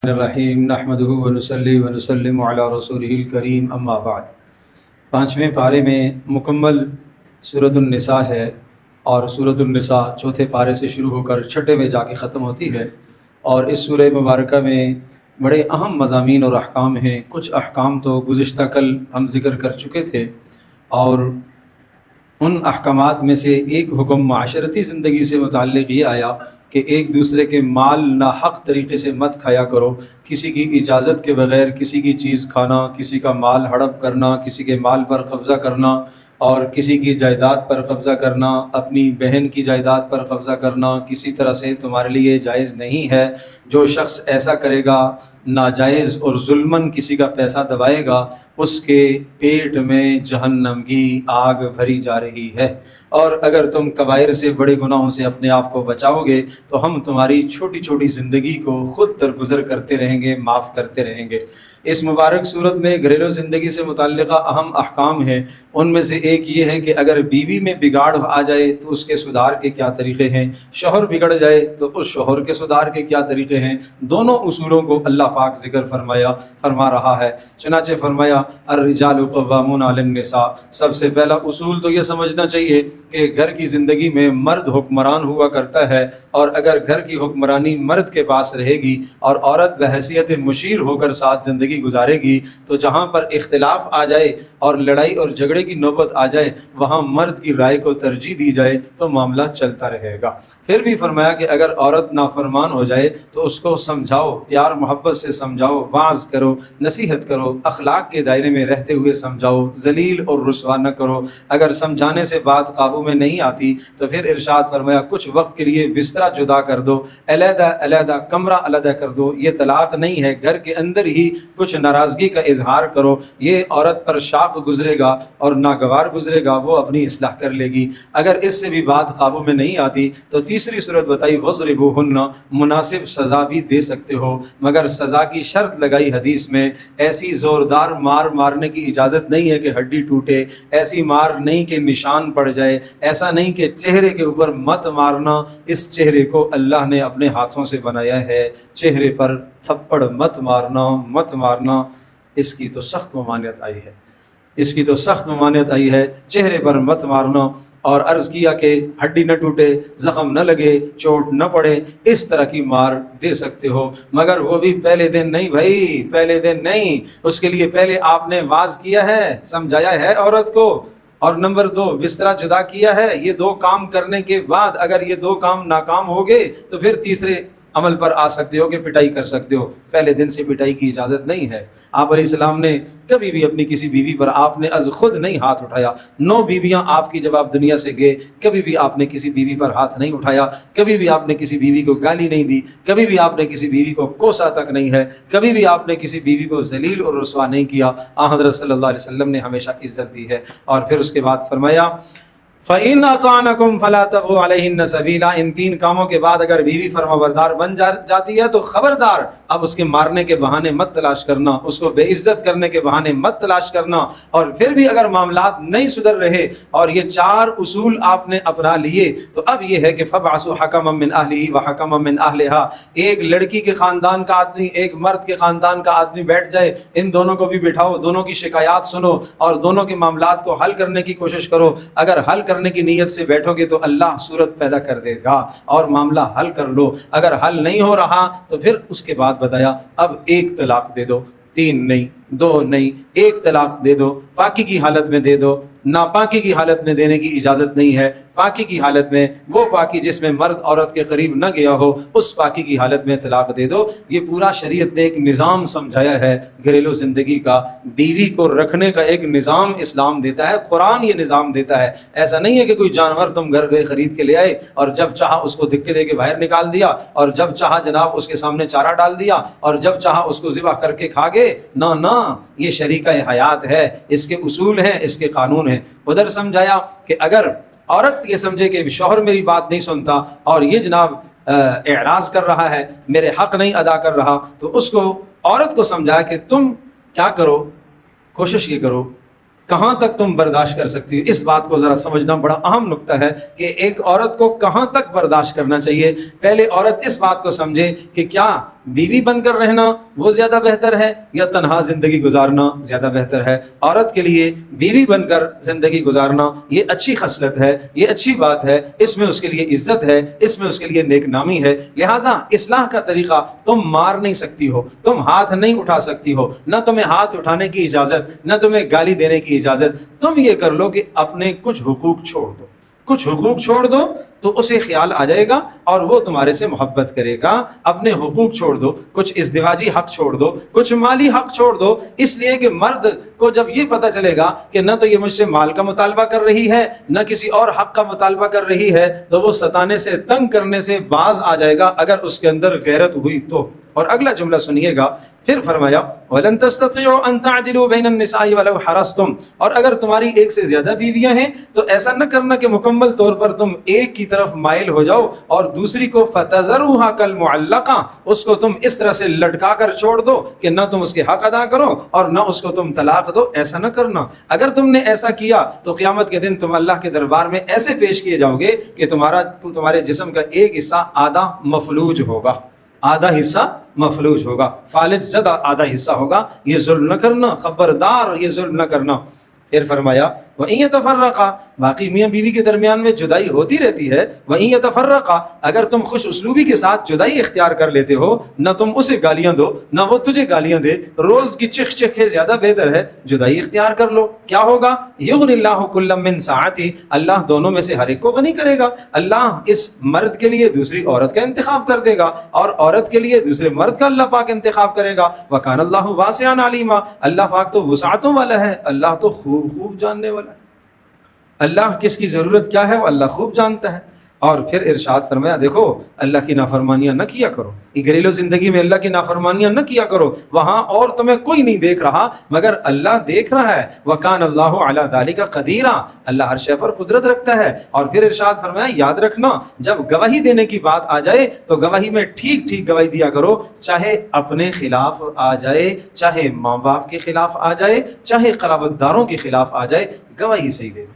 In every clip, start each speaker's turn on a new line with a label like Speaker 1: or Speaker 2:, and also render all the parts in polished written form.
Speaker 1: الرحیم نحمدہ ونصلی ونسلم علی رسولہ الکریم اما بعد۔ 5ویں پارے میں مکمل سورۃ النساء ہے اور سورۃ النساء چوتھے پارے سے شروع ہو کر چھٹے میں جا کے ختم ہوتی ہے، اور اس سورہ مبارکہ میں بڑے اہم مضامین اور احکام ہیں۔ کچھ احکام تو گزشتہ کل ہم ذکر کر چکے تھے، اور ان احکامات میں سے ایک حکم معاشرتی زندگی سے متعلق یہ آیا کہ ایک دوسرے کے مال ناحق طریقے سے مت کھایا کرو۔ کسی کی اجازت کے بغیر کسی کی چیز کھانا، کسی کا مال ہڑپ کرنا، کسی کے مال پر قبضہ کرنا اور کسی کی جائیداد پر قبضہ کرنا، اپنی بہن کی جائیداد پر قبضہ کرنا کسی طرح سے تمہارے لیے جائز نہیں ہے۔ جو شخص ایسا کرے گا، ناجائز اور ظلماً کسی کا پیسہ دبائے گا، اس کے پیٹ میں جہنم کی آگ بھری جا رہی ہے۔ اور اگر تم کبائر سے، بڑے گناہوں سے اپنے آپ کو بچاؤ گے تو ہم تمہاری چھوٹی چھوٹی زندگی کو خود درگزر کرتے رہیں گے، معاف کرتے رہیں گے۔ اس مبارک صورت میں گھریلو زندگی سے متعلقہ اہم احکام ہیں۔ ان میں سے ایک یہ ہے کہ اگر بیوی میں بگاڑ آ جائے تو اس کے سدھار کے کیا طریقے ہیں، شوہر بگڑ جائے تو اس شوہر کے سدھار کے کیا طریقے ہیں۔ دونوں اصولوں کو اللہ پاک ذکر فرما رہا ہے۔ چنانچہ فرمایا الرجال قوامون علی النساء۔ سب سے پہلا اصول تو یہ سمجھنا چاہیے کہ گھر کی زندگی میں مرد حکمران ہوا کرتا ہے، اور اگر گھر کی حکمرانی مرد کے پاس رہے گی اور عورت بحیثیت مشیر ہو کر ساتھ زندگی گزارے گی تو جہاں پر اختلاف آ جائے اور لڑائی اور جھگڑے کی نوبت آ جائے وہاں مرد کی رائے کو ترجیح دی جائے تو معاملہ چلتا رہے گا۔ پھر بھی فرمایا کہ اگر عورت نافرمان ہو جائے تو اس کو سمجھاؤ، پیار محبت سے سمجھاؤ، واعظ کرو، نصیحت کرو، اخلاق کے دائرے میں رہتے ہوئے سمجھاؤ، ذلیل اور رسوا نہ کرو۔ اگر سمجھانے سے بات قابو میں نہیں آتی تو پھر ارشاد فرمایا کچھ وقت کے لیے بستر جدا کر دو، علیحدہ علیحدہ کمرہ علیحدہ کر دو۔ یہ طلاق نہیں ہے، گھر کے اندر ہی کچھ ناراضگی کا اظہار کرو۔ یہ عورت پر شاق گزرے گا اور ناگوار گزرے گا، وہ اپنی اصلاح کر لے گی۔ اگر اس سے بھی بات قابو میں نہیں آتی تو تیسری صورت بتائی وَضْرِبُوهُنَّ، مناسب سزا بھی دے سکتے ہو، مگر سزا کی شرط لگائی حدیث میں۔ ایسی زوردار مارنے کی اجازت نہیں ہے کہ ہڈی ٹوٹے، ایسی مار نہیں کہ نشان پڑ جائے، ایسا نہیں کہ چہرے کے اوپر مت مارنا۔ اس چہرے کو اللہ نے اپنے ہاتھوں سے بنایا ہے، چہرے پر تھپڑ مت مارنا، اس کی تو سخت ممانعت آئی ہے، اس کی تو سخت ممانعت آئی ہے، چہرے پر مت مارنا۔ اور عرض کیا کہ ہڈی نہ ٹوٹے، زخم نہ لگے، چوٹ نہ پڑے، اس طرح کی مار دے سکتے ہو، مگر وہ بھی پہلے دن نہیں بھائی، پہلے دن نہیں۔ اس کے لیے پہلے آپ نے واعظ کیا ہے، سمجھایا ہے عورت کو، اور نمبر 2 بستر جدا کیا ہے۔ یہ 2 کام کرنے کے بعد اگر یہ 2 کام ناکام ہو گئے تو پھر تیسرے عمل پر آ سکتے ہو کہ پٹائی کر سکتے ہو۔ پہلے دن سے پٹائی کی اجازت نہیں ہے۔ آپ علیہ السلام نے کبھی بھی اپنی کسی بیوی پر آپ نے از خود نہیں ہاتھ اٹھایا۔ 9 بیویاں آپ کی جب آپ دنیا سے گئے، کبھی بھی آپ نے کسی بیوی پر ہاتھ نہیں اٹھایا، کبھی بھی آپ نے کسی بیوی کو گالی نہیں دی، کبھی بھی آپ نے کسی بیوی کو کوسا تک نہیں ہے، کبھی بھی آپ نے کسی بیوی کو ذلیل اور رسوا نہیں کیا۔ حضرت صلی اللہ علیہ وسلم نے ہمیشہ عزت دی ہے۔ اور پھر اس کے بعد فرمایا فَإِنْ أَطَعْنَكُمْ فَلَا تَبْغُوا عَلَيْهِنَّ سَبِيلًا۔ ان 3 کاموں کے بعد اگر بیوی فرمانبردار بن جاتی ہے تو خبردار اب اس کے مارنے کے بہانے مت تلاش کرنا، اس کو بے عزت کرنے کے بہانے مت تلاش کرنا۔ اور پھر بھی اگر معاملات نہیں سدھر رہے اور یہ 4 اصول آپ نے اپنا لیے تو اب یہ ہے کہ فَبْعَثُوا حَكَمًا مِّنْ أَهْلِهِ وَحَكَمًا مِّنْ أَهْلِهَا۔ ایک لڑکی کے خاندان کا آدمی، ایک مرد کے خاندان کا آدمی بیٹھ جائے، ان دونوں کو بھی بٹھاؤ، دونوں کی شکایات سنو اور دونوں کے معاملات کو حل کرنے کی کوشش کرو۔ اگر حل کرنے کی نیت سے بیٹھو گے تو اللہ صورت پیدا کر دے گا اور معاملہ حل کر لو۔ اگر حل نہیں ہو رہا تو پھر اس کے بعد بتایا اب 1 طلاق دے دو، 3 نہیں، 2 نہیں، 1 طلاق دے دو، پاکی کی حالت میں دے دو۔ ناپاکی کی حالت میں دینے کی اجازت نہیں ہے، پاکی کی حالت میں، وہ پاکی جس میں مرد عورت کے قریب نہ گیا ہو، اس پاکی کی حالت میں طلاق دے دو۔ یہ پورا شریعت نے ایک نظام سمجھایا ہے گھریلو زندگی کا، بیوی کو رکھنے کا ایک نظام اسلام دیتا ہے، قرآن یہ نظام دیتا ہے۔ ایسا نہیں ہے کہ کوئی جانور تم گھر گئے خرید کے لے آئے اور جب چاہا اس کو دھکے دے کے باہر نکال دیا اور جب چاہا جناب اس کے سامنے چارہ ڈال دیا اور جب چاہا اس کو ذبح کر کے کھا گئے۔ نہ، یہ شریکہ حیات ہے، اس کے اصول ہیں، اس کے قانون ہیں۔ ادھر سمجھایا کہ اگر عورت یہ سمجھے کہ شوہر میری بات نہیں سنتا اور یہ جناب اعراض کر رہا ہے، میرے حق نہیں ادا کر رہا، تو اس کو عورت کو سمجھایا کہ تم کیا کرو، کوشش یہ کرو کہاں تک تم برداشت کر سکتی ہو۔ اس بات کو ذرا سمجھنا بڑا اہم نقطہ ہے کہ ایک عورت کو کہاں تک برداشت کرنا چاہیے۔ پہلے عورت اس بات کو سمجھے کہ کیا بیوی بن کر رہنا وہ زیادہ بہتر ہے یا تنہا زندگی گزارنا زیادہ بہتر ہے؟ عورت کے لیے بیوی بن کر زندگی گزارنا یہ اچھی خصلت ہے، یہ اچھی بات ہے، اس میں اس کے لیے عزت ہے، اس میں اس کے لیے نیک نامی ہے۔ لہٰذا اصلاح کا طریقہ تم مار نہیں سکتی ہو، تم ہاتھ نہیں اٹھا سکتی ہو، نہ تمہیں ہاتھ اٹھانے کی اجازت، نہ تمہیں گالی دینے کی اجازت۔ تم یہ کر لو کہ اپنے کچھ حقوق چھوڑ دو، کچھ حقوق چھوڑ دو تو اسے خیال آ جائے گا اور وہ تمہارے سے محبت کرے گا۔ اپنے حقوق چھوڑ دو، کچھ ازدواجی حق چھوڑ دو، کچھ مالی حق چھوڑ دو، اس لیے کہ مرد کو جب یہ پتہ چلے گا کہ نہ تو یہ مجھ سے مال کا مطالبہ کر رہی ہے، نہ کسی اور حق کا مطالبہ کر رہی ہے، تو وہ ستانے سے، تنگ کرنے سے باز آ جائے گا اگر اس کے اندر غیرت ہوئی تو۔ اور اگلا جملہ سنیے گا، پھر فرمایا وَلَن تَسْتَطِيعُوا أَن تَعْدِلُوا بَيْنَ النِّسَاءِ وَلَوْ حَرَصْتُمْ، اور اگر تمہاری ایک سے زیادہ بیویاں ہیں تو ایسا نہ کرنا کہ مکمل طور پر تم ایک کی طرف مائل ہو جاؤ اور دوسری کو فَتَذَرُوهَا كَالْمُعَلَّقَةِ، اس کو تم اس طرح سے لٹکا کر چھوڑ دو کہ نہ تم اس کے حق ادا کرو اور نہ اس کو تم طلاق دو۔ ایسا نہ کرنا، اگر تم نے ایسا کیا تو قیامت کے دن تم اللہ کے دربار میں ایسے پیش کیے جاؤ گے کہ تمہارے جسم کا ایک حصہ آدھا مفلوج ہوگا، آدھا حصہ مفلوج ہوگا، فالج زدہ آدھا حصہ ہوگا۔ یہ ظلم نہ کرنا، خبردار یہ ظلم نہ کرنا۔ پھر فرمایا وَإِن يَتَفَرَّقَا، باقی میاں بیوی کے درمیان میں جدائی ہوتی رہتی ہے، وَإِن يَتَفَرَّقَا، اگر تم خوش اسلوبی کے ساتھ جدائی اختیار کر لیتے ہو، نہ تم اسے گالیاں دو نہ وہ تجھے گالیاں دے، روز کی چکھ چکھ ہے زیادہ بہتر ہے جدائی اختیار کر لو۔ کیا ہوگا؟ یغنی اللہ کلا من سعتی، اللہ دونوں میں سے ہر ایک کو غنی کرے گا۔ اللہ اس مرد کے لیے دوسری عورت کا انتخاب کر دے گا اور عورت کے لیے دوسرے مرد کا اللہ پاک انتخاب کرے گا۔ وَكَانَ اللَّهُ وَاسِعًا عَلِيمًا، اللہ پاک تو وسعتوں والا ہے، اللہ تو خوب جاننے والا ہے۔ اللہ کس کی ضرورت کیا ہے وہ اللہ خوب جانتا ہے۔ اور پھر ارشاد فرمایا دیکھو اللہ کی نافرمانیاں نہ کیا کرو، یہ گھریلو زندگی میں اللہ کی نافرمانیاں نہ کیا کرو، وہاں اور تمہیں کوئی نہیں دیکھ رہا مگر اللہ دیکھ رہا ہے۔ وَكَانَ اللَّهُ عَلَى ذَلِكَ قَدِيرًا، اللہ ہر شے پر قدرت رکھتا ہے۔ اور پھر ارشاد فرمایا یاد رکھنا جب گواہی دینے کی بات آ جائے تو گواہی میں ٹھیک ٹھیک گواہی دیا کرو، چاہے اپنے خلاف آ جائے، چاہے ماں باپ کے خلاف آ جائے، چاہے قرابت داروں کے خلاف آ جائے، گواہی صحیح دینا۔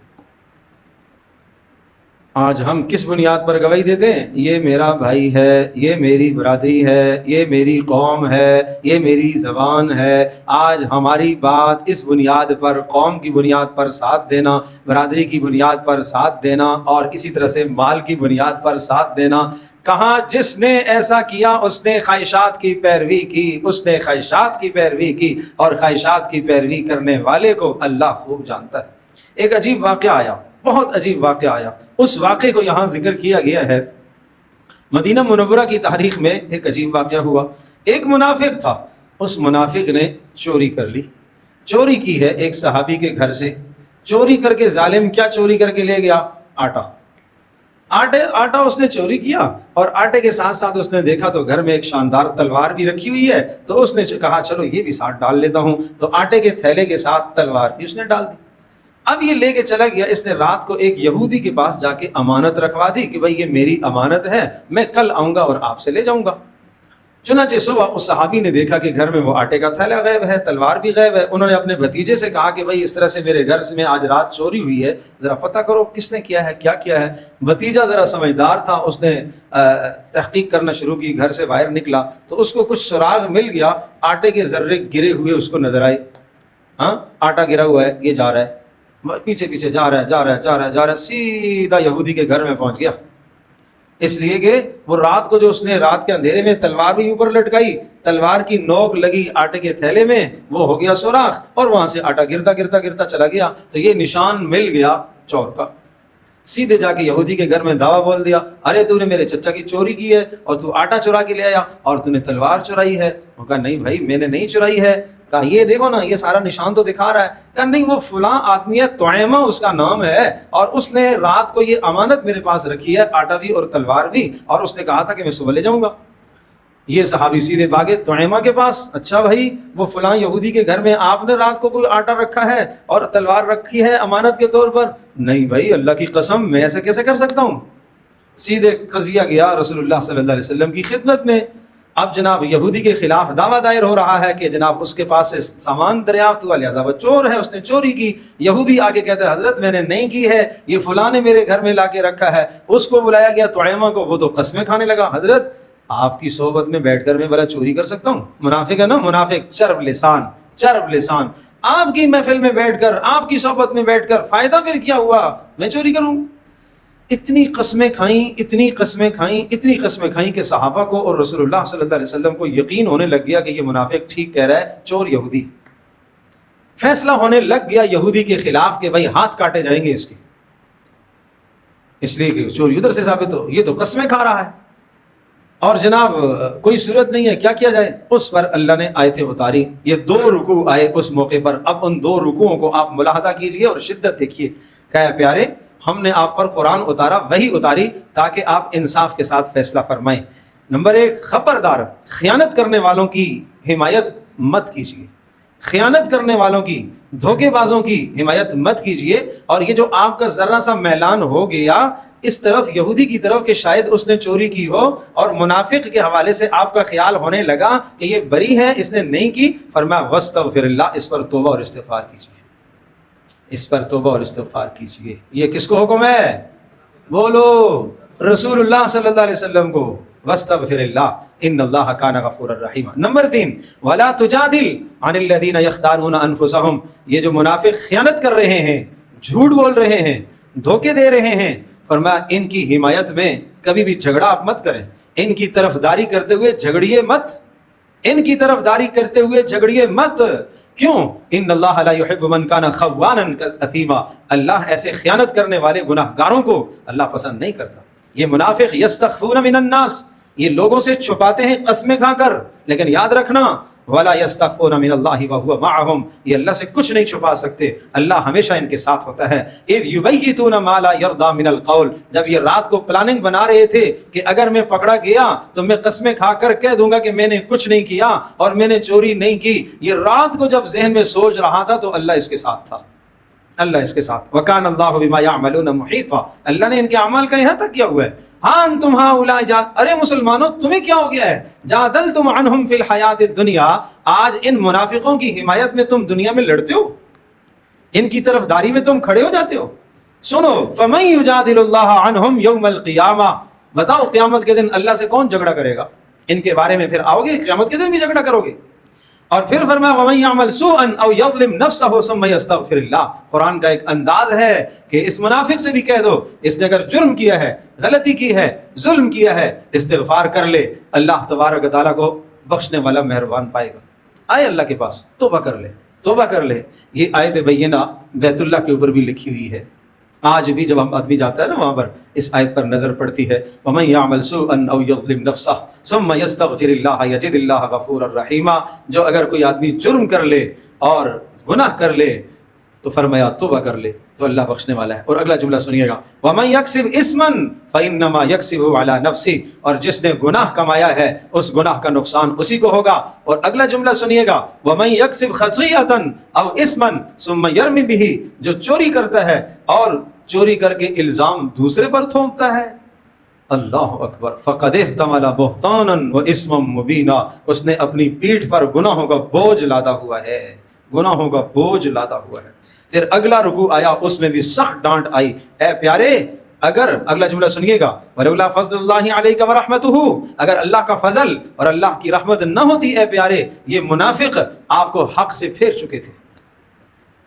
Speaker 1: آج ہم کس بنیاد پر گواہی دیتے ہیں؟ یہ میرا بھائی ہے، یہ میری برادری ہے، یہ میری قوم ہے، یہ میری زبان ہے۔ آج ہماری بات اس بنیاد پر، قوم کی بنیاد پر ساتھ دینا، برادری کی بنیاد پر ساتھ دینا اور اسی طرح سے مال کی بنیاد پر ساتھ دینا۔ کہاں جس نے ایسا کیا اس نے خواہشات کی پیروی کی، اس نے خواہشات کی پیروی کی، اور خواہشات کی پیروی کرنے والے کو اللہ خوب جانتا ہے۔ ایک عجیب واقعہ آیا، بہت عجیب واقعہ آیا، اس واقعے کو یہاں ذکر کیا گیا ہے۔ مدینہ منورہ کی تاریخ میں ایک عجیب واقعہ ہوا۔ ایک منافق تھا، اس منافق نے چوری کر لی، چوری کی ہے ایک صحابی کے گھر سے۔ چوری کر کے ظالم کیا چوری کر کے لے گیا؟ آٹا اس نے چوری کیا، اور آٹے کے ساتھ ساتھ اس نے دیکھا تو گھر میں ایک شاندار تلوار بھی رکھی ہوئی ہے، تو اس نے کہا چلو یہ بھی ساتھ ڈال لیتا ہوں، تو آٹے کے تھیلے کے ساتھ تلوار بھی اس نے ڈال دی۔ اب یہ لے کے چلا گیا، اس نے رات کو ایک یہودی کے پاس جا کے امانت رکھوا دی کہ بھائی یہ میری امانت ہے، میں کل آؤں گا اور آپ سے لے جاؤں گا۔ چنانچہ صبح اس صحابی نے دیکھا کہ گھر میں وہ آٹے کا تھیلا غائب ہے، تلوار بھی غائب ہے۔ انہوں نے اپنے بھتیجے سے کہا کہ بھائی اس طرح سے میرے گھر میں آج رات چوری ہوئی ہے، ذرا پتہ کرو کس نے کیا ہے، کیا کیا ہے۔ بھتیجا ذرا سمجھدار تھا، اس نے تحقیق کرنا شروع کی، گھر سے باہر نکلا تو اس کو کچھ سراغ مل گیا، آٹے کے ذرے گرے ہوئے اس کو نظر آئے۔ ہاں آٹا گرا ہوا ہے، یہ جا رہا ہے، پیچھے پیچھے جا رہا ہے، سیدھا یہودی کے گھر میں پہنچ گیا۔ اس لیے کہ وہ رات کو جو اس نے رات کے اندھیرے میں تلوار بھی اوپر لٹکائی، تلوار کی نوک لگی آٹے کے تھیلے میں، وہ ہو گیا سوراخ اور وہاں سے آٹا گرتا چلا گیا۔ تو یہ نشان مل گیا چور کا۔ سیدھے جا کے یہودی کے گھر میں دعویٰ بول دیا، ارے تو نے میرے چچا کی چوری کی ہے اور تو آٹا چرا کے لے آیا اور تو نے تلوار چرائی ہے۔ وہ کہا نہیں بھائی میں نے نہیں چرائی ہے۔ کہا یہ دیکھو نا یہ سارا نشان تو دکھا رہا ہے۔ کہا نہیں وہ فلاں آدمی ہے، طعیمہ اس کا نام ہے، اور اس نے رات کو یہ امانت میرے پاس رکھی ہے، آٹا بھی اور تلوار بھی، اور اس نے کہا تھا کہ میں صبح لے جاؤں گا۔ یہ صحابی سیدھے بھاگے طعیمہ کے پاس، اچھا بھائی وہ فلاں یہودی کے گھر میں آپ نے رات کو کوئی آٹا رکھا ہے اور تلوار رکھی ہے امانت کے طور پر؟ نہیں بھائی اللہ کی قسم میں ایسے کیسے کر سکتا ہوں۔ سیدھے قضیہ گیا رسول اللہ صلی اللہ علیہ وسلم کی خدمت میں۔ اب جناب یہودی کے خلاف دعویٰ دائر ہو رہا ہے کہ جناب اس کے پاس سے سامان دریافت ہوا، لہٰذا وہ چور ہے، اس نے چوری کی۔ یہودی آگے کہتا ہے حضرت میں نے نہیں کی ہے، یہ فلاں نے میرے گھر میں لا کے رکھا ہے۔ اس کو بلایا گیا طعیمہ کو، وہ تو قسمیں کھانے لگا، حضرت آپ کی صحبت میں بیٹھ کر میں بڑا چوری کر سکتا ہوں؟ منافق ہے نا منافق، چرب لسان. آپ کی محفل میں بیٹھ کر، آپ کی صحبت میں بیٹھ کر فائدہ پھر کیا ہوا؟ میں چوری کروں؟ اتنی قسمیں کھائیں کہ صحابہ کو اور رسول اللہ صلی اللہ علیہ وسلم کو یقین ہونے لگ گیا کہ یہ منافق ٹھیک کہہ رہا ہے، چور یہودی. فیصلہ ہونے لگ گیا یہودی کے خلاف کہ بھائی ہاتھ کاٹے جائیں گے اس کے، اس لیے کہ چوری ادھر سے ثابت ہو، یہ تو قسمیں کھا رہا ہے. اور جناب کوئی صورت نہیں ہے، کیا کیا جائے؟ اس پر اللہ نے آیتیں اتاری. یہ 2 رکوع آئے اس موقع پر. اب ان 2 رکوعوں کو آپ ملاحظہ کیجئے اور شدت دیکھیے. کہ پیارے ہم نے آپ پر قرآن اتارا، وحی اتاری تاکہ آپ انصاف کے ساتھ فیصلہ فرمائیں. نمبر 1، خبردار خیانت کرنے والوں کی حمایت مت کیجیے، خیانت کرنے والوں کی، دھوکے بازوں کی حمایت مت کیجیے. اور یہ جو آپ کا ذرا سا میلان ہو گیا اس طرف یہودی کی طرف کہ شاید اس نے چوری کی ہو، اور منافق کے حوالے سے آپ کا خیال ہونے لگا کہ یہ بری ہے، اس نے نہیں کی، فرمایا واستغفر اللہ، اس پر توبہ اور استغفار کیجیے، اس پر توبہ اور استغفار کیجیے. یہ کس کو حکم ہے؟ بولو رسول اللہ صلی اللہ علیہ وسلم کو. واستغفر اللہ ان اللہ کان غفورا رحیما. نمبر 3، ولا تجادل عن الذین یختانون انفسهم. یہ جو منافق خیانت کر رہے ہیں، جھوٹ بول رہے ہیں، دھوکے دے رہے ہیں، فرمایا ان کی حمایت میں کبھی بھی جھگڑا آپ مت کریں، ان کی طرفداری کرتے ہوئے جھگڑیے مت، ان کی طرفداری کرتے ہوئے جھگڑیے مت. کیوں؟ ان اللہ لا يحب من كان خوانا اثیما. اللہ ایسے خیانت کرنے والے گناہ گاروں کو اللہ پسند نہیں کرتا. یہ منافق یستخفون من الناس، یہ لوگوں سے چھپاتے ہیں قسمیں کھا کر، لیکن یاد رکھنا ولا یستخفون من اللہ وهو معهم، یہ اللہ سے کچھ نہیں چھپا سکتے، اللہ ہمیشہ ان کے ساتھ ہوتا ہے. اذ یبیتون ما لا یرضى من القول، جب یہ رات کو پلاننگ بنا رہے تھے کہ اگر میں پکڑا گیا تو میں قسمیں کھا کر کہہ دوں گا کہ میں نے کچھ نہیں کیا اور میں نے چوری نہیں کی. یہ رات کو جب ذہن میں سوچ رہا تھا تو اللہ اس کے ساتھ تھا، اللہ اس کے ساتھ. وکان اللہ بما یعملون محیطا، اللہ نے ان کے اعمال کا احاطہ کیا ہوا ہے. ہاں تم ارے مسلمانوں تمہیں کیا ہو گیا ہے؟ جادلتم عنہم فی الحیات الدنیا، آج ان منافقوں کی حمایت میں تم دنیا میں لڑتے ہو، ان کی طرفداری میں تم کھڑے ہو جاتے ہو. سنو فمن یجادل اللہ عنہم یوم القیامہ، بتاؤ قیامت کے دن اللہ سے کون جھگڑا کرے گا؟ ان کے بارے میں پھر آؤ گے قیامت کے دن بھی جھگڑا کرو گے. اور پھر فرمایا وَمَن يَعْمَلْ سُوءًا أَوْ يَظْلِمْ نَفْسَهُ ثُمَّ يَسْتَغْفِرِ اللَّهِ. قرآن کا ایک انداز ہے کہ اس منافق سے بھی کہہ دو اس نے اگر جرم کیا ہے، غلطی کی ہے، ظلم کیا ہے، استغفار کر لے، اللہ تبارک و تعالیٰ کو بخشنے والا مہربان پائے گا. آئے اللہ کے پاس توبہ کر لے، توبہ کر لے. یہ آیت بینہ بیت اللہ کے اوپر بھی لکھی ہوئی ہے. آج بھی جب ہم آدمی جاتا ہے نا وہاں پر اس آیت پر نظر پڑتی ہے وَمَن يَعْمَلْ سُوءًا أَوْ يَظْلِمْ نَفْسَهُ ثُمَّ يَسْتَغْفِرِ اللَّهَ يَجِدِ اللَّهَ غَفُورًا رَحِيمًا. جو اگر کوئی آدمی جرم کر لے اور گناہ کر لے تو فرمایا توبہ کر لے تو اللہ بخشنے والا ہے. اور اگلا جملہ سنیے گا وَمَن يَكْسِبْ إِثْمًا فَإِنَّمَا يَكْسِبُهُ عَلَى نَفْسِهِ. اور جس نے گناہ کمایا ہے اس گناہ کا نقصان اسی کو ہوگا. اور اگلا جملہ سنیے گا وَمَن يَكْسِبْ خَطِيئَةً أَوْ إِثْمًا ثُمَّ يَرْمِ بِهِ. جو چوری کرتا ہے اور چوری کر کے الزام دوسرے پر تھوپتا ہے، اللہ اکبر، فقد احتمل بہتانا واثما مبینا. اس نے اپنی پیٹھ پر گناہوں کا بوجھ لادا ہوا ہے، گناہوں کا بوجھ لادا ہوا ہے. پھر اگلا رکوع آیا، اس میں بھی سخت ڈانٹ آئی. اے پیارے اگر اگلا جملہ سنیے گا ولولا فضل اللہ علیک ورحمتہ، اگر اللہ کا فضل اور اللہ کی رحمت نہ ہوتی اے پیارے یہ منافق آپ کو حق سے پھیر چکے تھے.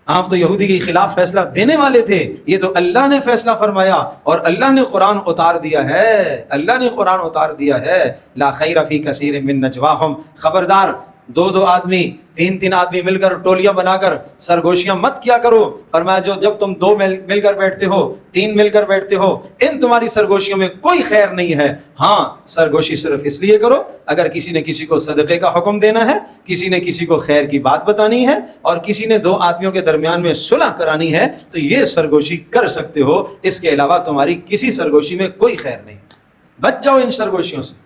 Speaker 1: آپ تو یہودی کے خلاف فیصلہ دینے والے تھے، یہ تو اللہ نے فیصلہ فرمایا اور اللہ نے قرآن اتار دیا ہے، اللہ نے قرآن اتار دیا ہے. لا خیر فی کثیر من نجواہم، خبردار 2 آدمی 3 آدمی مل کر ٹولیاں بنا کر سرگوشیاں مت کیا کرو. فرمایا جو جب تم 2 مل کر بیٹھتے ہو، 3 مل کر بیٹھتے ہو، ان تمہاری سرگوشیوں میں کوئی خیر نہیں ہے. ہاں سرگوشی صرف اس لیے کرو اگر کسی نے کسی کو صدقے کا حکم دینا ہے، کسی نے کسی کو خیر کی بات بتانی ہے، اور کسی نے 2 آدمیوں کے درمیان میں صلح کرانی ہے تو یہ سرگوشی کر سکتے ہو. اس کے علاوہ تمہاری کسی سرگوشی میں کوئی خیر نہیں. بچ جاؤ ان سرگوشیوں سے.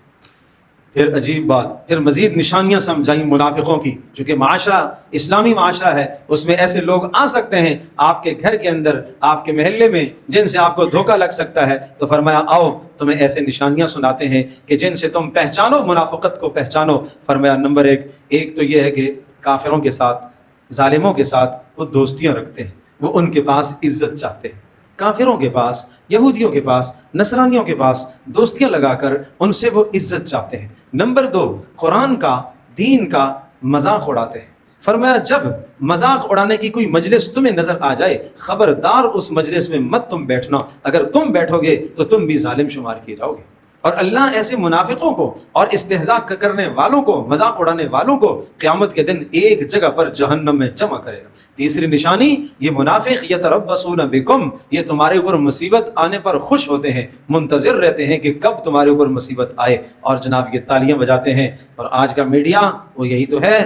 Speaker 1: پھر عجیب بات، پھر مزید نشانیاں سمجھائیں منافقوں کی. چونکہ معاشرہ اسلامی معاشرہ ہے، اس میں ایسے لوگ آ سکتے ہیں آپ کے گھر کے اندر، آپ کے محلے میں، جن سے آپ کو دھوکہ لگ سکتا ہے. تو فرمایا آؤ تمہیں ایسے نشانیاں سناتے ہیں کہ جن سے تم پہچانو منافقت کو پہچانو. فرمایا نمبر 1 تو یہ ہے کہ کافروں کے ساتھ، ظالموں کے ساتھ وہ دوستیاں رکھتے ہیں، وہ ان کے پاس عزت چاہتے ہیں. کافروں کے پاس، یہودیوں کے پاس، نصرانیوں کے پاس دوستیاں لگا کر ان سے وہ عزت چاہتے ہیں۔ نمبر 2، قرآن کا، دین کا مذاق اڑاتے ہیں۔ فرمایا جب مذاق اڑانے کی کوئی مجلس تمہیں نظر آ جائے خبردار اس مجلس میں مت تم بیٹھنا، اگر تم بیٹھو گے تو تم بھی ظالم شمار کیے جاؤ گے۔ اور اللہ ایسے منافقوں کو اور استہزاء کرنے والوں کو، مذاق اڑانے والوں کو قیامت کے دن ایک جگہ پر جہنم میں جمع کرے گا۔ تیسری نشانی، یہ منافق یتربصون بکم، یہ تمہارے اوپر مصیبت آنے پر خوش ہوتے ہیں، منتظر رہتے ہیں کہ کب تمہارے اوپر مصیبت آئے، اور جناب یہ تالیاں بجاتے ہیں۔ اور آج کا میڈیا وہ یہی تو ہے،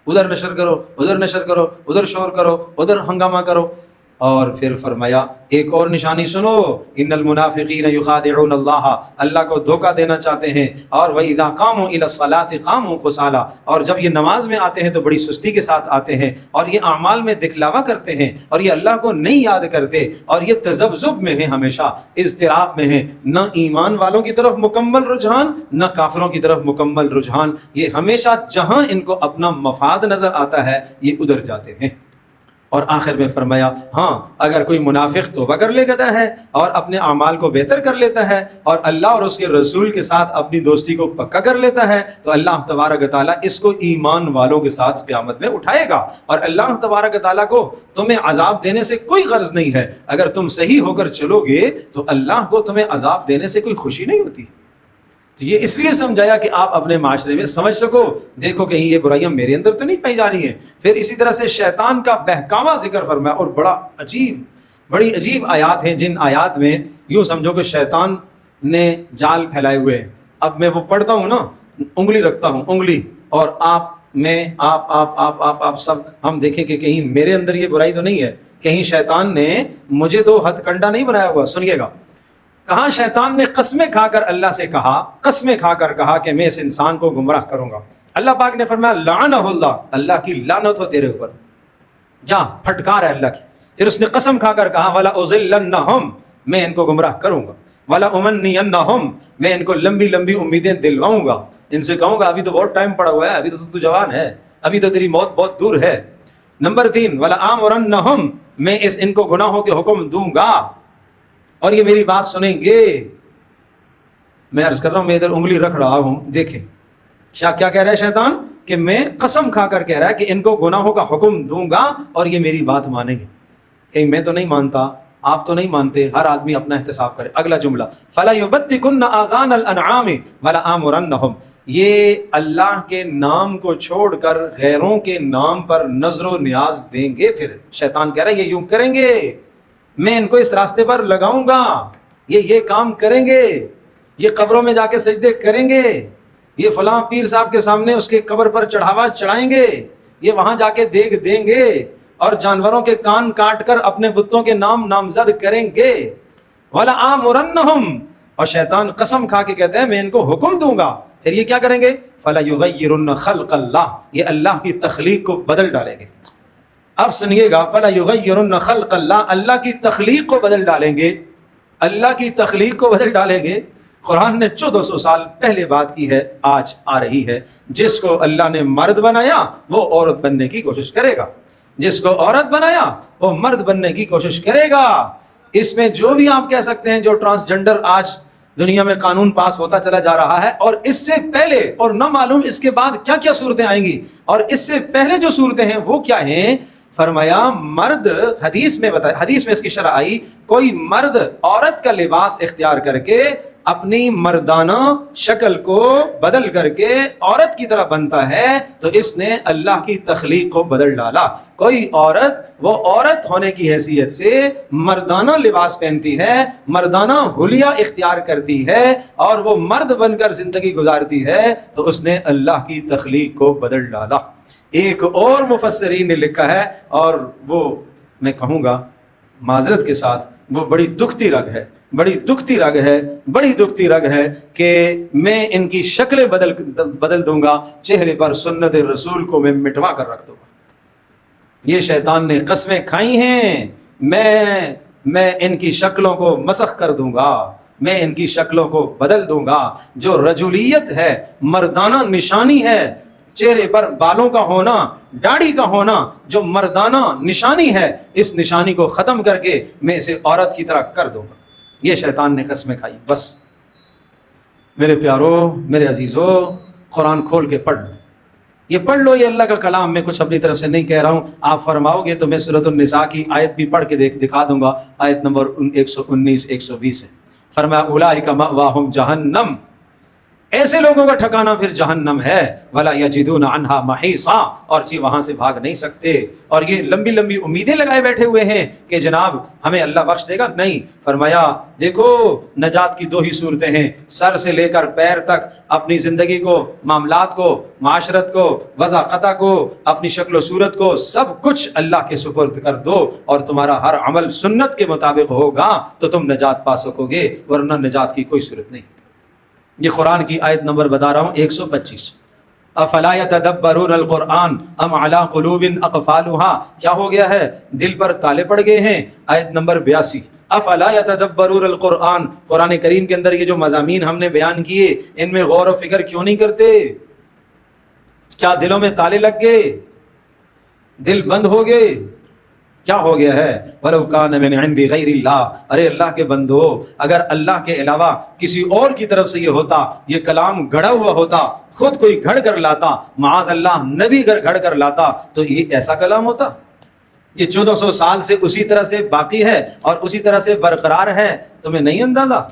Speaker 1: ادھر نشر کرو، ادھر نشر کرو، ادھر شور کرو، ادھر ہنگامہ کرو۔ اور پھر فرمایا ایک اور نشانی سنو، ان المنافقین یخادعون اللہ، اللہ کو دھوکہ دینا چاہتے ہیں۔ اور وَإِذَا قَامُوا إِلَى الصَّلَاةِ قَامُوا كُسَالَىٰ، اور جب یہ نماز میں آتے ہیں تو بڑی سستی کے ساتھ آتے ہیں، اور یہ اعمال میں دکھلاوا کرتے ہیں، اور یہ اللہ کو نہیں یاد کرتے، اور یہ تذبذب میں ہیں، ہمیشہ اضطراب میں ہیں، نہ ایمان والوں کی طرف مکمل رجحان نہ کافروں کی طرف مکمل رجحان، یہ ہمیشہ جہاں ان کو اپنا مفاد نظر آتا ہے یہ ادھر جاتے ہیں۔ اور آخر میں فرمایا ہاں اگر کوئی منافق توبہ کر لیتا ہے اور اپنے اعمال کو بہتر کر لیتا ہے اور اللہ اور اس کے رسول کے ساتھ اپنی دوستی کو پکا کر لیتا ہے تو اللہ تبارک و تعالیٰ اس کو ایمان والوں کے ساتھ قیامت میں اٹھائے گا۔ اور اللہ تبارک و تعالیٰ کو تمہیں عذاب دینے سے کوئی غرض نہیں ہے، اگر تم صحیح ہو کر چلو گے تو اللہ کو تمہیں عذاب دینے سے کوئی خوشی نہیں ہوتی۔ تو یہ اس لیے سمجھایا کہ آپ اپنے معاشرے میں سمجھ سکو، دیکھو کہیں یہ برائیاں میرے اندر تو نہیں پائی جا رہی ہیں۔ پھر اسی طرح سے شیطان کا بہکاوا ذکر فرمایا، اور بڑی عجیب آیات ہیں، جن آیات میں یوں سمجھو کہ شیطان نے جال پھیلائے ہوئے ہیں۔ اب میں وہ پڑھتا ہوں نا، انگلی رکھتا ہوں، انگلی، اور آپ سب ہم دیکھیں کہ کہیں میرے اندر یہ برائی تو نہیں ہے، کہیں شیطان نے مجھے تو ہتھ کنڈا نہیں بنایا ہوا۔ سنیے گا، کہاں شیطان نے قسمیں کھا کر اللہ سے کہا، قسمیں کھا کر کہا کہ میں اس انسان کو گمراہ کروں گا۔ اللہ پاک نے فرمایا لعنہ اللہ، اللہ کی لعنت ہو تیرے اوپر، جا پھٹکار ہے اللہ کی۔ پھر اس نے قسم کھا کر کہا ولا اضلنہم، میں ان کو گمراہ کروں گا، ولا امنینہم، میں ان کو لمبی لمبی امیدیں دلواؤں گا، ان سے کہوں گا ابھی تو بہت ٹائم پڑا ہوا ہے، ابھی تو جوان ہے، ابھی تو تیری موت بہت دور ہے۔ نمبر 3 ولا آمرنہم، میں ان کو گناہوں کے حکم دوں گا اور یہ میری بات سنیں گے۔ میں عرض کر رہا ہوں، میں ادھر انگلی رکھ رہا ہوں، دیکھیں کیا کہہ رہا ہے شیطان، کہ میں قسم کھا کر کہہ رہا ہے کہ ان کو گناہوں کا حکم دوں گا اور یہ میری بات مانیں گے۔ کہیں میں تو نہیں مانتا، آپ تو نہیں مانتے، ہر آدمی اپنا احتساب کرے۔ اگلا جملہ فَلَا يُبَتِّكُنَّ آذَانَ الْأَنْعَامِ وَلَا آمُرَنَّهُمْ، یہ اللہ کے نام کو چھوڑ کر غیروں کے نام پر نظر و نیاز دیں گے۔ پھر شیطان کہہ رہا ہے یہ یوں کریں گے، میں ان کو اس راستے پر لگاؤں گا، یہ کام کریں گے، یہ قبروں میں جا کے سجدے کریں گے، یہ فلاں پیر صاحب کے سامنے اس کے قبر پر چڑھاوا چڑھائیں گے، یہ وہاں جا کے دیکھ دیں گے، اور جانوروں کے کان کاٹ کر اپنے بتوں کے نام نامزد کریں گے۔ وَلَا آمُرَنَّهُمْ، اور شیطان قسم کھا کے کہتا ہے میں ان کو حکم دوں گا، پھر یہ کیا کریں گے، فَلَا يُغَيِّرُنَّ خَلْقَ اللَّهِ، یہ اللہ کی تخلیق کو بدل ڈالیں گے۔ اب سنیے گا فَلَا يُغَيِّرُنَّ خَلْقَ اللَّهِ، اللہ کی تخلیق کو بدل ڈالیں گے، اللہ کی تخلیق کو بدل ڈالیں گے۔ قرآن نے 1400 سال پہلے بات کی ہے، آج آ رہی ہے۔ جس کو اللہ نے مرد بنایا وہ عورت بننے کی کوشش کرے گا، جس کو عورت بنایا وہ مرد بننے کی کوشش کرے گا۔ اس میں جو بھی آپ کہہ سکتے ہیں، جو ٹرانسجنڈر آج دنیا میں قانون پاس ہوتا چلا جا رہا ہے، اور اس سے پہلے اور نہ معلوم اس کے بعد کیا کیا صورتیں آئیں گی، اور اس سے پہلے جو صورتیں ہیں وہ کیا ہیں۔ فرمایا مرد، حدیث میں اس کی شرح آئی، کوئی مرد عورت کا لباس اختیار کر کے اپنی مردانہ شکل کو بدل کر کے عورت کی طرح بنتا ہے تو اس نے اللہ کی تخلیق کو بدل ڈالا۔ کوئی عورت وہ عورت ہونے کی حیثیت سے مردانہ لباس پہنتی ہے، مردانہ حلیہ اختیار کرتی ہے اور وہ مرد بن کر زندگی گزارتی ہے تو اس نے اللہ کی تخلیق کو بدل ڈالا۔ ایک اور مفسرین نے لکھا ہے، اور وہ میں کہوں گا معذرت کے ساتھ وہ بڑی دکھتی رگ ہے، بڑی دکھتی رگ ہے کہ میں ان کی شکلیں بدل دوں گا، چہرے پر سنت رسول کو میں مٹوا کر رکھ دوں گا۔ یہ شیطان نے قسمیں کھائی ہیں، میں ان کی شکلوں کو مسخ کر دوں گا، میں ان کی شکلوں کو بدل دوں گا۔ جو رجولیت ہے، مردانہ نشانی ہے، چہرے پر بالوں کا ہونا، داڑھی کا ہونا جو مردانہ نشانی ہے، اس نشانی کو ختم کر کے میں اسے عورت کی طرح کر دوں گا۔ یہ شیطان نے قسمیں کھائی۔ بس میرے پیارو، میرے عزیزو، قرآن کھول کے پڑھ لو، یہ پڑھ لو، یہ اللہ کا کلام، میں کچھ اپنی طرف سے نہیں کہہ رہا ہوں۔ آپ فرماؤ گے تو میں سورۃ النساء کی آیت بھی پڑھ کے دکھا دوں گا، آیت نمبر 119 120 ہے۔ فرمایا اولئک مأواہم جہنم، ایسے لوگوں کا ٹھکانہ پھر جہنم ہے، ولا یجدون عنہا محیصا، اور جی وہاں سے بھاگ نہیں سکتے۔ اور یہ لمبی لمبی امیدیں لگائے بیٹھے ہوئے ہیں کہ جناب ہمیں اللہ بخش دے گا، نہیں۔ فرمایا دیکھو نجات کی دو ہی صورتیں ہیں، سر سے لے کر پیر تک اپنی زندگی کو، معاملات کو، معاشرت کو، وضع خطا کو، اپنی شکل و صورت کو، سب کچھ اللہ کے سپرد کر دو، اور تمہارا ہر عمل سنت کے مطابق ہوگا تو تم نجات پا سکو گے، ورنہ نجات کی کوئی صورت نہیں۔ یہ قرآن کی آیت نمبر بتا رہا ہوں 125۔ افلا یتدبرون القرآن ام علی قلوب اقفالها، کیا ہو گیا ہے؟ دل پر تالے پڑ گئے ہیں۔ آیت نمبر 82۔ افلا یتدبرون القرآن، قرآن کریم کے اندر یہ جو مضامین ہم نے بیان کیے ان میں غور و فکر کیوں نہیں کرتے؟ کیا دلوں میں تالے لگ گئے؟ دل بند ہو گئے؟ کیا ہو گیا ہے؟ وَلَوْ كَانَ مِنْ عِنْدِ غَيْرِ اللَّهِ، ارے اللہ کے بندو، اگر اللہ کے علاوہ کسی اور کی طرف سے یہ ہوتا، یہ کلام گھڑا ہوا ہوتا، خود کوئی گھڑ کر لاتا، معاذ اللہ نبی گھڑ کر لاتا، تو یہ ایسا کلام ہوتا؟ یہ 1400 سال سے اسی طرح سے باقی ہے اور اسی طرح سے برقرار ہے، تمہیں نہیں اندازہ؟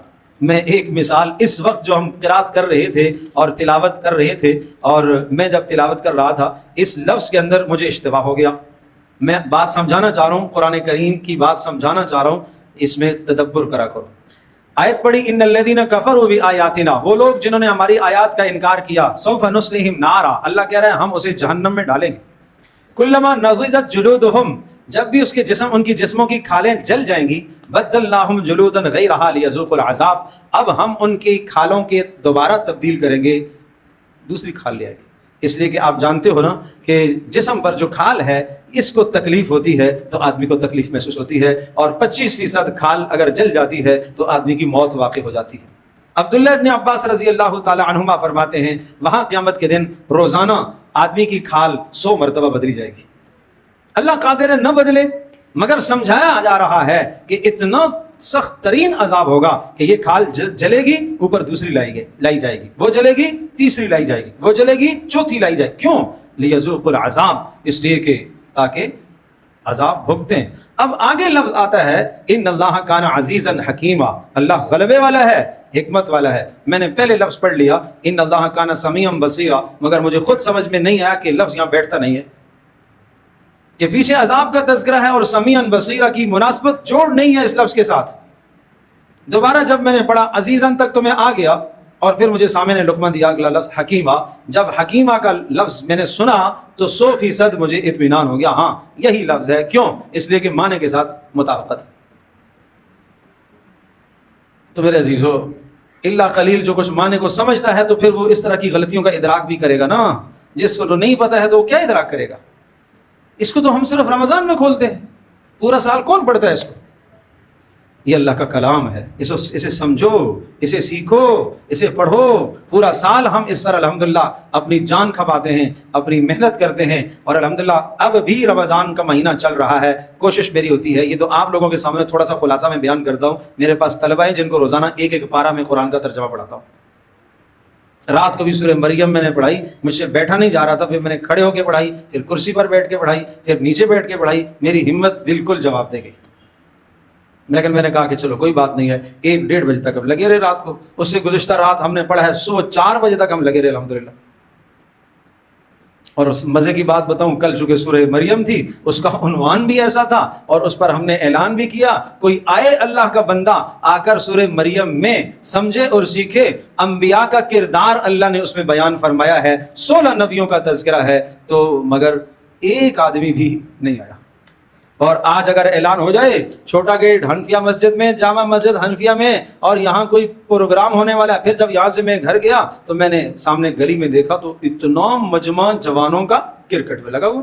Speaker 1: میں ایک مثال، اس وقت جو ہم قرات کر رہے تھے اور تلاوت کر رہے تھے، اور میں جب تلاوت کر رہا تھا اس لفظ کے اندر مجھے اشتباہ ہو گیا۔ میں بات سمجھانا چاہ رہا ہوں، قرآن کریم کی بات سمجھانا چاہ رہا ہوں، اس میں تدبر کرا کرو۔ آیت پڑھی ان الذین کفروا بآیاتنا، وہ لوگ جنہوں نے ہماری آیات کا انکار کیا، سوف نصلہم نارا، اللہ کہہ رہا ہے ہم اسے جہنم میں ڈالیں گے۔ کلما نضجت جلودہم، جب بھی اس کے جسم، ان کی جسموں کی کھالیں جل جائیں گی، بدلناہم جلودا غیرہا لیذوقوا العذاب، اب ہم ان کی کھالوں کے دوبارہ تبدیل کریں گے، دوسری کھال لے آئے گی۔ اس لیے کہ آپ جانتے ہو نا کہ جسم پر جو کھال ہے اس کو تکلیف ہوتی ہے تو آدمی کو تکلیف محسوس ہوتی ہے، اور 25% کھال اگر جل جاتی ہے تو آدمی کی موت واقع ہو جاتی ہے۔ عبداللہ ابن عباس رضی اللہ تعالی عنہما فرماتے ہیں وہاں قیامت کے دن روزانہ آدمی کی کھال 100 مرتبہ بدلی جائے گی۔ اللہ قادر ہے نہ بدلے، مگر سمجھایا جا رہا ہے کہ اتنا سخت ترین عذاب ہوگا کہ یہ کھال جلے گی، اوپر دوسری لائی جائے گی، وہ جلے گی تیسری لائی جائے گی، وہ جلے گی چوتھی لائی جائے گی۔ کیوں؟ لیذوقوا العذاب، اس لیے کہ تاکہ عذاب بھگتیں۔ اب آگے لفظ آتا ہے ان اللہ کان عزیزا حکیما، اللہ غلبے والا ہے، حکمت والا ہے۔ میں نے پہلے لفظ پڑھ لیا ان اللہ کان سمیعا بصیرا، مگر مجھے خود سمجھ میں نہیں آیا کہ لفظ یہاں بیٹھتا نہیں ہے، کہ پیچھے عذاب کا تذکرہ ہے اور سمیعا بصیرا کی مناسبت جوڑ نہیں ہے اس لفظ کے ساتھ۔ دوبارہ جب میں نے پڑھا عزیزاً تک تو میں آ گیا، اور پھر مجھے سامنے لقمہ دیا اگلا لفظ حکیمہ، جب حکیمہ کا لفظ میں نے سنا تو 100% مجھے اطمینان ہو گیا، ہاں یہی لفظ ہے۔ کیوں؟ اس لیے کہ معنی کے ساتھ مطابقت۔ تو میرے عزیزو، اللہ قلیل جو کچھ معنی کو سمجھتا ہے تو پھر وہ اس طرح کی غلطیوں کا ادراک بھی کرے گا نا، جس کو نہیں پتا ہے تو وہ کیا ادراک کرے گا؟ اس کو تو ہم صرف رمضان میں کھولتے ہیں، پورا سال کون پڑھتا ہے اس کو؟ یہ اللہ کا کلام ہے، اسے سمجھو، اسے سیکھو، اسے پڑھو۔ پورا سال ہم اس پر الحمدللہ اپنی جان کھپاتے ہیں، اپنی محنت کرتے ہیں، اور الحمدللہ اب بھی رمضان کا مہینہ چل رہا ہے۔ کوشش میری ہوتی ہے، یہ تو آپ لوگوں کے سامنے تھوڑا سا خلاصہ میں بیان کرتا ہوں، میرے پاس طلبہ ہیں جن کو روزانہ ایک پارہ میں قرآن کا ترجمہ پڑھاتا ہوں۔ رات کو بھی سورہ مریم میں نے پڑھائی، مجھ سے بیٹھا نہیں جا رہا تھا، پھر میں نے کھڑے ہو کے پڑھائی، پھر کرسی پر بیٹھ کے پڑھائی، پھر نیچے بیٹھ کے پڑھائی، میری ہمت بالکل جواب دے گئی۔ لیکن میں نے کہا کہ چلو کوئی بات نہیں ہے، 1-1:30 بجے تک ہم لگے رہے رات کو۔ اس سے گزشتہ رات ہم نے پڑھا ہے 4 بجے تک ہم لگے رہے الحمدللہ۔ اور اس مزے کی بات بتاؤں، کل چونکہ سورہ مریم تھی، اس کا عنوان بھی ایسا تھا اور اس پر ہم نے اعلان بھی کیا، کوئی آئے اللہ کا بندہ آ کر سورہ مریم میں سمجھے اور سیکھے۔ انبیاء کا کردار اللہ نے اس میں بیان فرمایا ہے، 16 نبیوں کا تذکرہ ہے، تو مگر ایک آدمی بھی نہیں آیا۔ اور آج اگر اعلان ہو جائے چھوٹا گیٹ حنفیہ مسجد میں، جامع مسجد حنفیہ میں، اور یہاں کوئی پروگرام ہونے والا ہے، پھر جب یہاں سے میں گھر گیا تو میں نے سامنے گلی میں دیکھا تو اتنا مجمع جوانوں کا کرکٹ میں لگا ہوا،